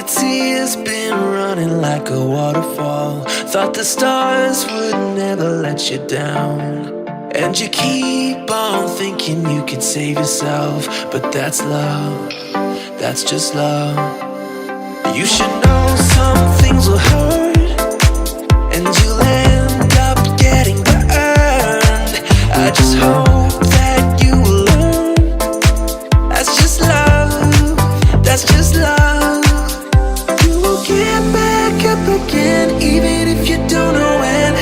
your tears been running like a waterfall. Thought the stars would never let you down, and you keep on thinking you could save yourself. But that's love, that's just love. You should know some things will hurt, and you'll end up getting burned. I just hope that you will learn. That's just love, that's just love. You will get back up again, even if you don't know when.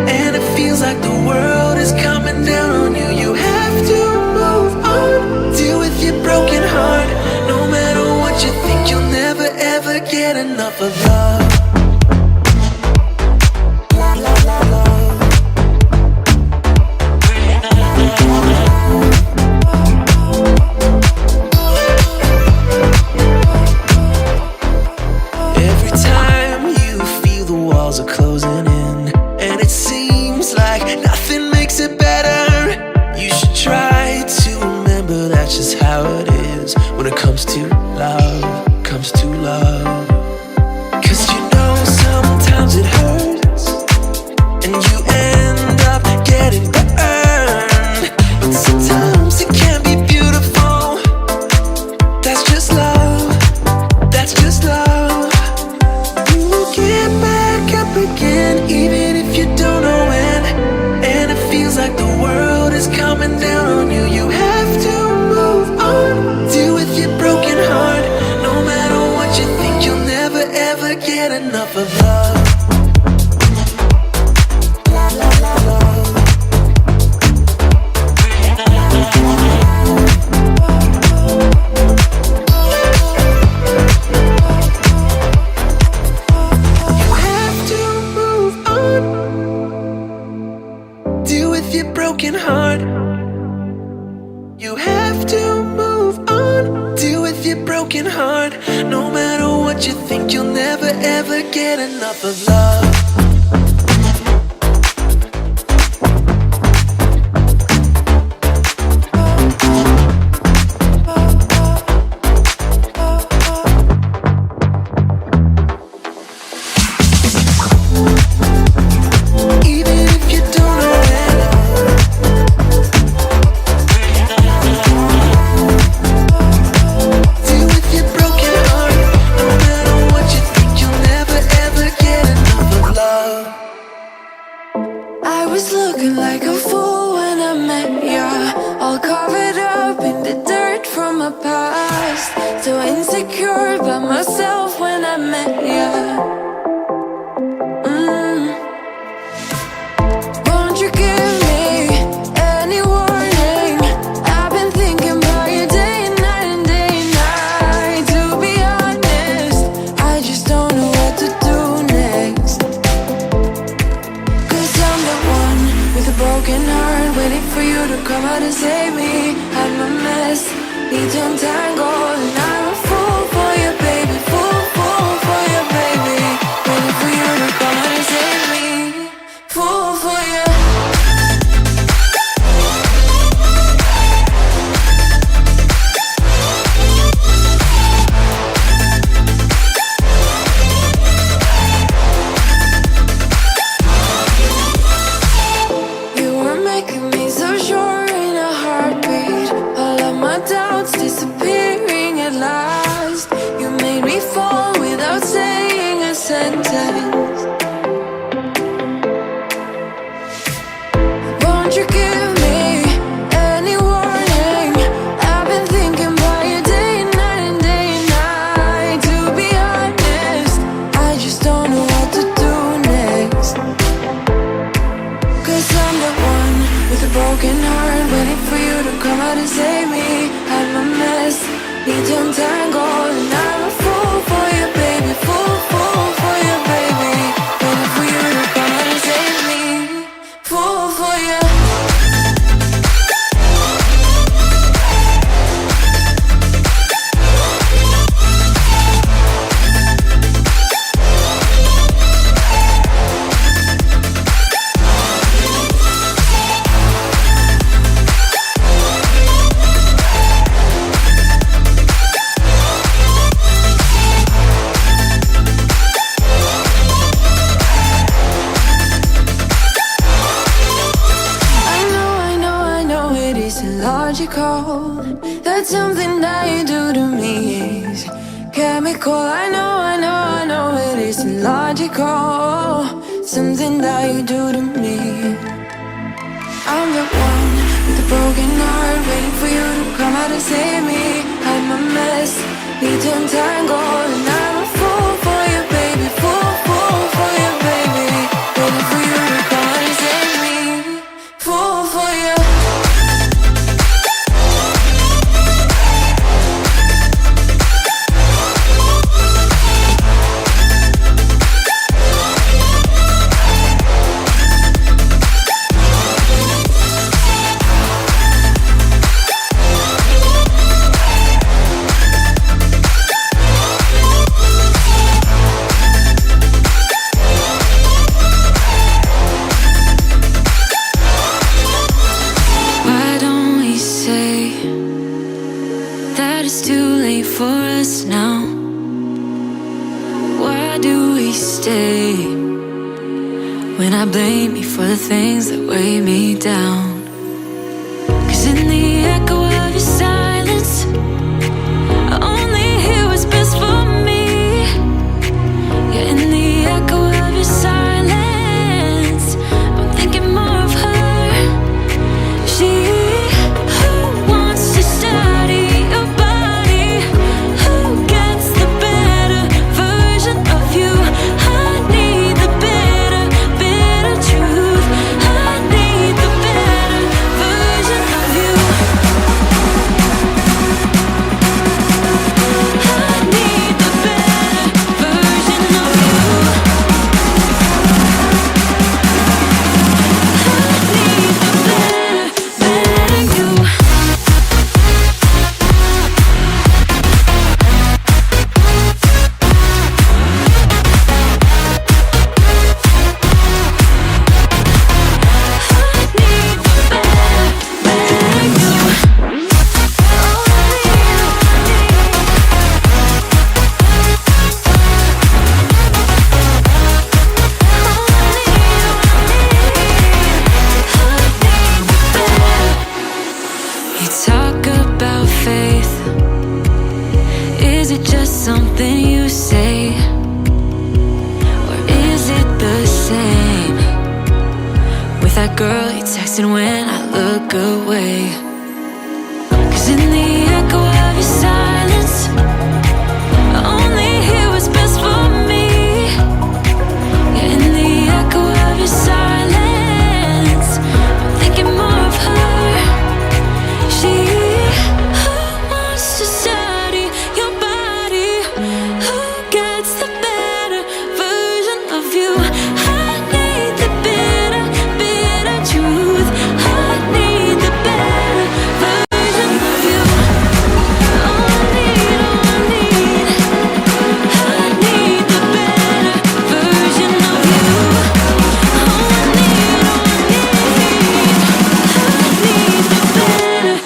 And it feels like the world is coming down on you. You have to move on, deal with your broken heart. No matter what you think, you'll never ever get enough of love. Me so sure in a heartbeat. I know it isn't logical. Something that you do to me. I'm the one with the broken heart, waiting for you to come out and save me. I'm a mess, need to untangle, and I'm a fool for you, baby. Fool for you, baby. Waiting for you to come out and save me. Fool for you. When I blame you for the things that weigh me down. 'Cause in the echo of your silence, I only hear what's best for me. Yeah, in the echo of your silence, I'm thinking more of her. She who wants to study your body, who gets the better version of you. I need the better truth. I need the better version of you. I need the better version of you. I need the better you. You talk about faith. Is it just something you say? Or is it the same with that girl you texting when I look away? 'Cause in the echo of your silence, I only hear what's best for me. Yeah, in the echo of your silence, I'm thinking more of her. She who wants to study your body, who gets the better version of you. I need the bitter truth. I need the better version of you. Oh, I need, I need the better version of you. Oh, I need, I need the better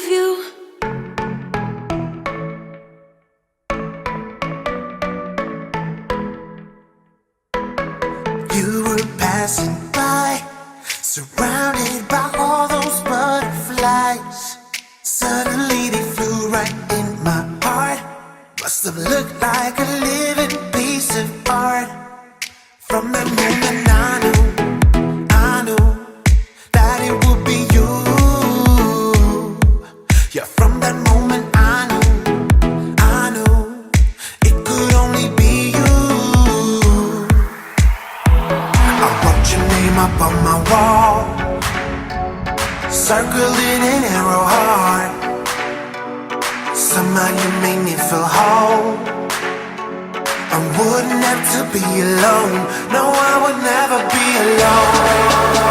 you. You were passing by, surrounded by all those butterflies. Suddenly they flew right in my heart. Must have looked like a living piece of art. From that moment I knew that it would be you. Yeah, from that moment I knew it could only be you. I wrote your name up on my wall, circled in an arrow heart. Somehow you made me feel whole. I wouldn't have to be alone. No, I would never be alone.